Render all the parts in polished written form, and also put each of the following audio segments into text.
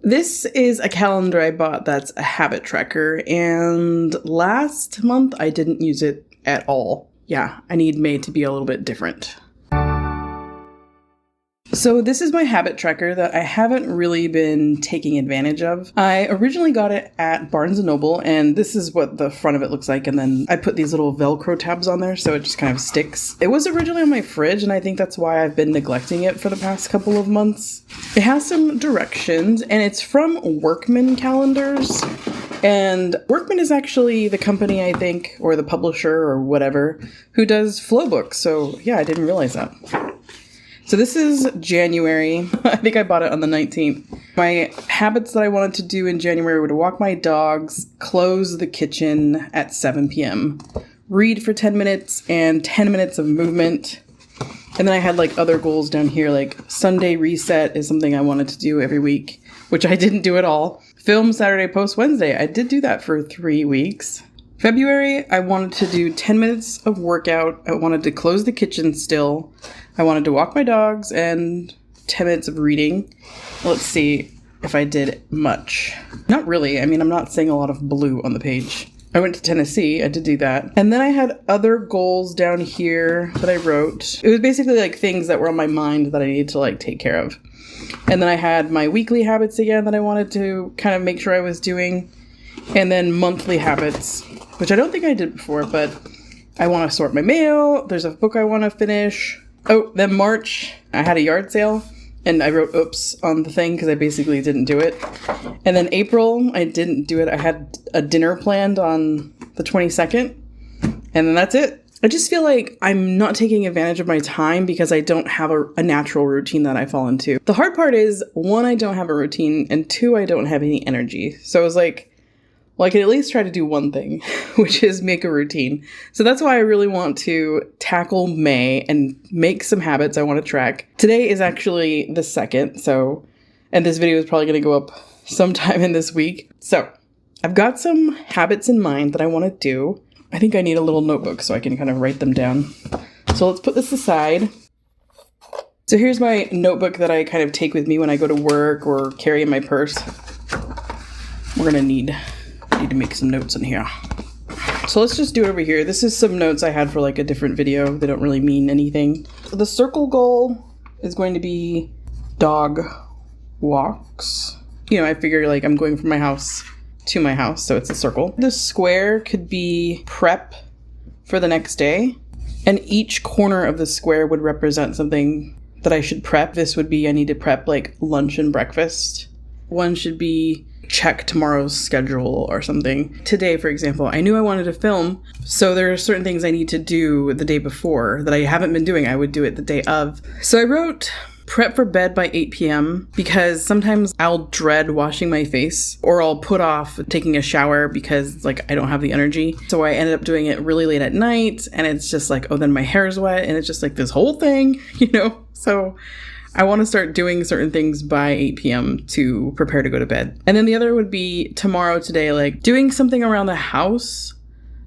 This is a calendar I bought that's a habit tracker, and last month I didn't use it at all. Yeah, I need May to be a little bit different. So this is my habit tracker that I haven't really been taking advantage of. I originally got it at Barnes & Noble, and this is what the front of it looks like, and then I put these little Velcro tabs on there so it just kind of sticks. It was originally on my fridge, and I think that's why I've been neglecting it for the past couple of months. It has some directions, and it's from Workman Calendars. And Workman is actually the company, I think, or the publisher or whatever, who does Flowbooks. So yeah, I didn't realize that. So this is January. I think I bought it on the 19th. My habits that I wanted to do in January were to walk my dogs, close the kitchen at 7 p.m., read for 10 minutes, and 10 minutes of movement. And then I had like other goals down here, like Sunday reset is something I wanted to do every week, which I didn't do at all. Film Saturday post Wednesday. I did do that for 3 weeks. February, I wanted to do 10 minutes of workout. I wanted to close the kitchen still. I wanted to walk my dogs and 10 minutes of reading. Let's see if I did much. Not really. I mean, I'm not seeing a lot of blue on the page. I went to Tennessee. I did do that. And then I had other goals down here that I wrote. It was basically like things that were on my mind that I needed to like take care of. And then I had my weekly habits again that I wanted to kind of make sure I was doing. And then monthly habits, which I don't think I did before, but I want to sort my mail. There's a book I want to finish. Oh, then March, I had a yard sale, and I wrote oops on the thing because I basically didn't do it. And then April, I didn't do it. I had a dinner planned on the 22nd, and then that's it. I just feel like I'm not taking advantage of my time because I don't have a natural routine that I fall into. The hard part is, one, I don't have a routine, and two, I don't have any energy. So I was like, well, I can at least try to do one thing, which is make a routine. So that's why I really want to tackle May and make some habits I want to track. Today is actually the 2nd, and this video is probably going to go up sometime in this week. So I've got some habits in mind that I want to do. I think I need a little notebook so I can kind of write them down. So let's put this aside. So here's my notebook that I kind of take with me when I go to work or carry in my purse. We're going to need to make some notes in here. So let's just do it over here. This is some notes I had for like a different video. They don't really mean anything. So the circle goal is going to be dog walks. You know, I figure like I'm going from my house to my house, so it's a circle. The square could be prep for the next day, and each corner of the square would represent something that I should prep. This would be I need to prep like lunch and breakfast. One should be check tomorrow's schedule or something. Today, for example, I knew I wanted to film, so there are certain things I need to do the day before that I haven't been doing. I would do it the day of. So I wrote prep for bed by 8 p.m. because sometimes I'll dread washing my face, or I'll put off taking a shower because like I don't have the energy. So I ended up doing it really late at night, and it's just like, oh, then my hair's wet, and it's just like this whole thing, you know? So I want to start doing certain things by 8 p.m. to prepare to go to bed. And then the other would be today, like doing something around the house,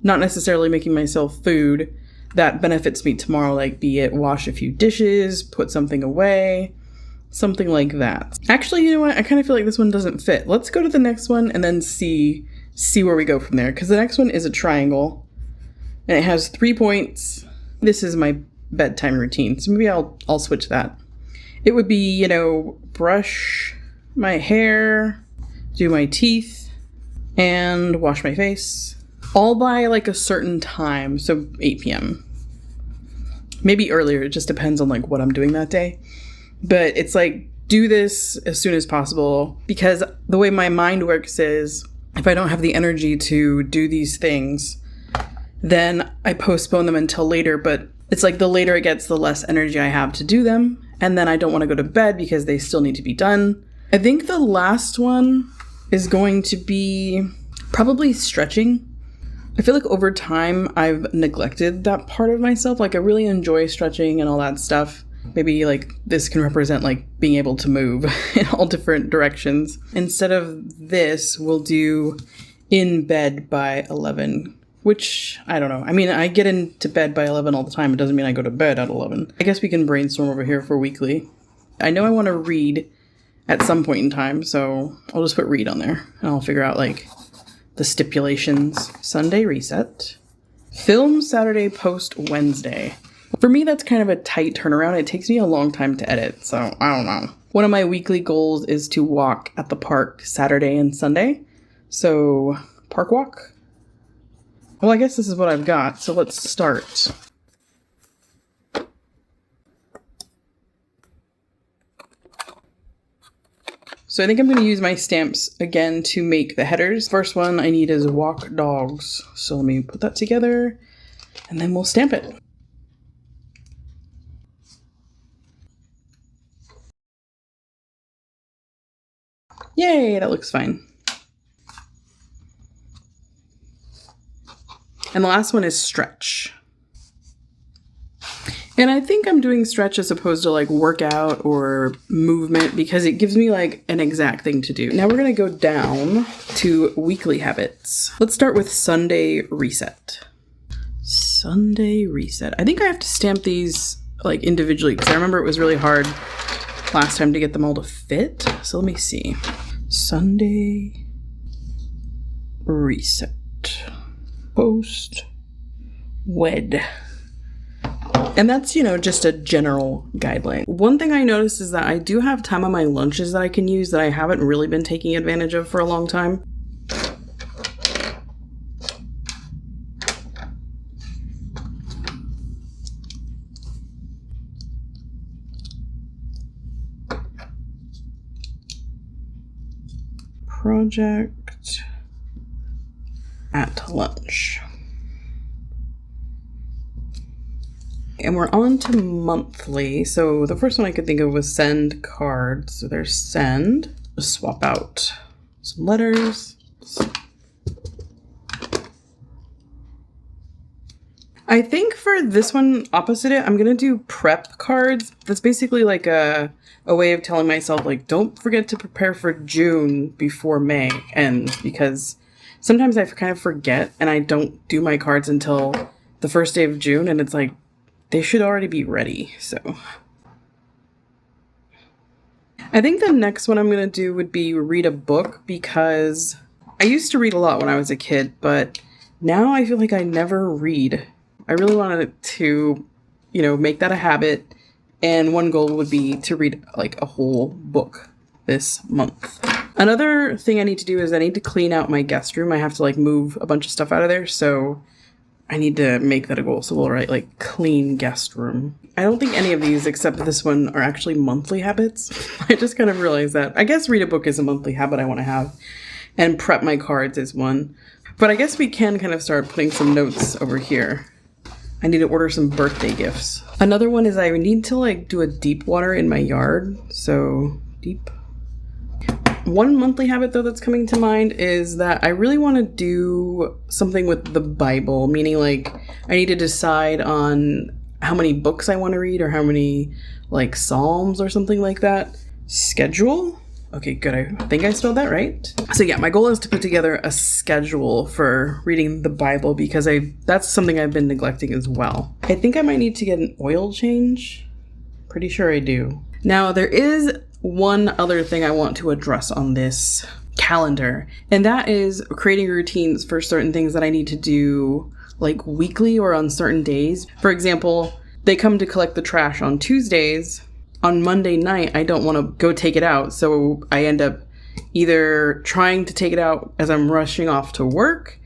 not necessarily making myself food that benefits me tomorrow, like be it wash a few dishes, put something away, something like that. Actually, you know what? I kind of feel like this one doesn't fit. Let's go to the next one and then see where we go from there. Because the next one is a triangle and it has 3 points. This is my bedtime routine. So maybe I'll switch that. It would be, you know, brush my hair, do my teeth, and wash my face. All by like a certain time, so 8 p.m. Maybe earlier, it just depends on like what I'm doing that day. But it's like, do this as soon as possible, because the way my mind works is if I don't have the energy to do these things, then I postpone them until later. But it's like the later it gets, the less energy I have to do them. And then I don't want to go to bed because they still need to be done. I think the last one is going to be probably stretching. I feel like over time I've neglected that part of myself. Like I really enjoy stretching and all that stuff. Maybe like this can represent like being able to move in all different directions. Instead of this, we'll do in bed by 11, which I don't know. I mean, I get into bed by 11 all the time. It doesn't mean I go to bed at 11. I guess we can brainstorm over here for weekly. I know I want to read at some point in time. So I'll just put read on there and I'll figure out like the stipulations. Sunday reset. Film Saturday, post Wednesday. For me, that's kind of a tight turnaround. It takes me a long time to edit, so I don't know. One of my weekly goals is to walk at the park Saturday and Sunday. So, park walk. Well, I guess this is what I've got, so let's start. So I think I'm going to use my stamps again to make the headers. First one I need is walk dogs. So let me put that together and then we'll stamp it. Yay, that looks fine. And the last one is stretch. And I think I'm doing stretch as opposed to like workout or movement because it gives me like an exact thing to do. Now we're going to go down to weekly habits. Let's start with Sunday reset. Sunday reset. I think I have to stamp these like individually because I remember it was really hard last time to get them all to fit. So let me see. Sunday reset. Post wed. And that's, you know, just a general guideline. One thing I noticed is that I do have time on my lunches that I can use that I haven't really been taking advantage of for a long time. Project at lunch. And we're on to monthly. So the first one I could think of was send cards. So there's send. Just swap out some letters. I think for this one, opposite it, I'm going to do prep cards. That's basically like a way of telling myself, like, don't forget to prepare for June before May ends. Because sometimes I kind of forget and I don't do my cards until the first day of June. And it's like, they should already be ready, so. I think the next one I'm going to do would be read a book because I used to read a lot when I was a kid, but now I feel like I never read. I really wanted to, you know, make that a habit, and one goal would be to read like a whole book this month. Another thing I need to do is I need to clean out my guest room. I have to like move a bunch of stuff out of there, so I need to make that a goal. So we'll write like clean guest room. I don't think any of these except this one are actually monthly habits. I just kind of realized that. I guess read a book is a monthly habit I want to have. And prep my cards is one. But I guess we can kind of start putting some notes over here. I need to order some birthday gifts. Another one is I need to like do a deep water in my yard. So deep. One monthly habit, though, that's coming to mind is that I really want to do something with the Bible, meaning like I need to decide on how many books I want to read or how many like Psalms or something like that. Schedule? Okay, good. I think I spelled that right. So yeah, my goal is to put together a schedule for reading the Bible because that's something I've been neglecting as well. I think I might need to get an oil change. Pretty sure I do. Now, there is one other thing I want to address on this calendar, and that is creating routines for certain things that I need to do like weekly or on certain days. For example, they come to collect the trash on Tuesdays. On Monday night, I don't want to go take it out, so I end up either trying to take it out as I'm rushing off to work,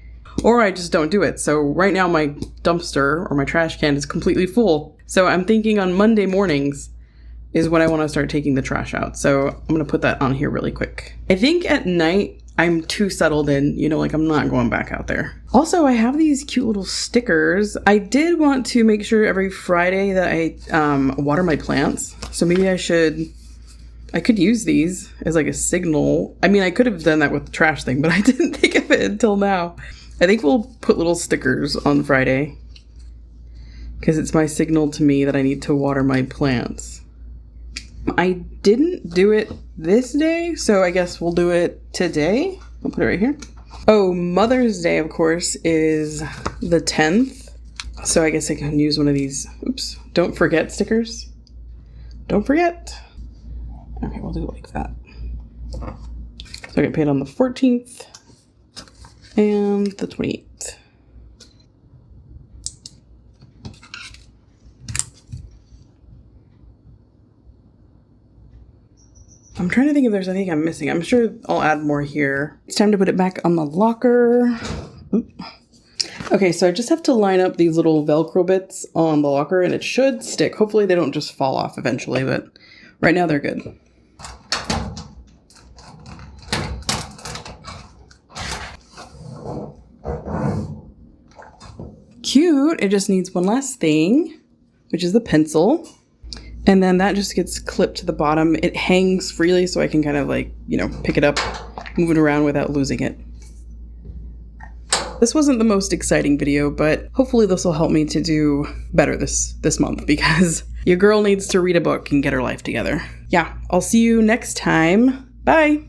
or I just don't do it. So right now my dumpster or my trash can is completely full. So I'm thinking on Monday mornings is when I want to start taking the trash out. So I'm going to put that on here really quick. I think at night I'm too settled in, you know, like I'm not going back out there. Also, I have these cute little stickers. I did want to make sure every Friday that I water my plants. So maybe I could use these as like a signal. I mean, I could have done that with the trash thing, but I didn't think of it until now. I think we'll put little stickers on Friday because it's my signal to me that I need to water my plants. I didn't do it this day, so I guess we'll do it today. I'll put it right here. Oh, Mother's Day, of course, is the 10th. So I guess I can use one of these. Oops. Don't forget stickers. Don't forget. Okay, we'll do it like that. So I get paid on the 14th and the 28th. I'm trying to think if there's anything I'm missing. I'm sure I'll add more here. It's time to put it back on the locker. Oop. Okay, so I just have to line up these little Velcro bits on the locker and it should stick. Hopefully they don't just fall off eventually, but right now they're good. Cute. It just needs one last thing, which is the pencil. And then that just gets clipped to the bottom. It hangs freely so I can kind of like, you know, pick it up, move it around without losing it. This wasn't the most exciting video, but hopefully this will help me to do better this month because your girl needs to read a book and get her life together. Yeah, I'll see you next time. Bye!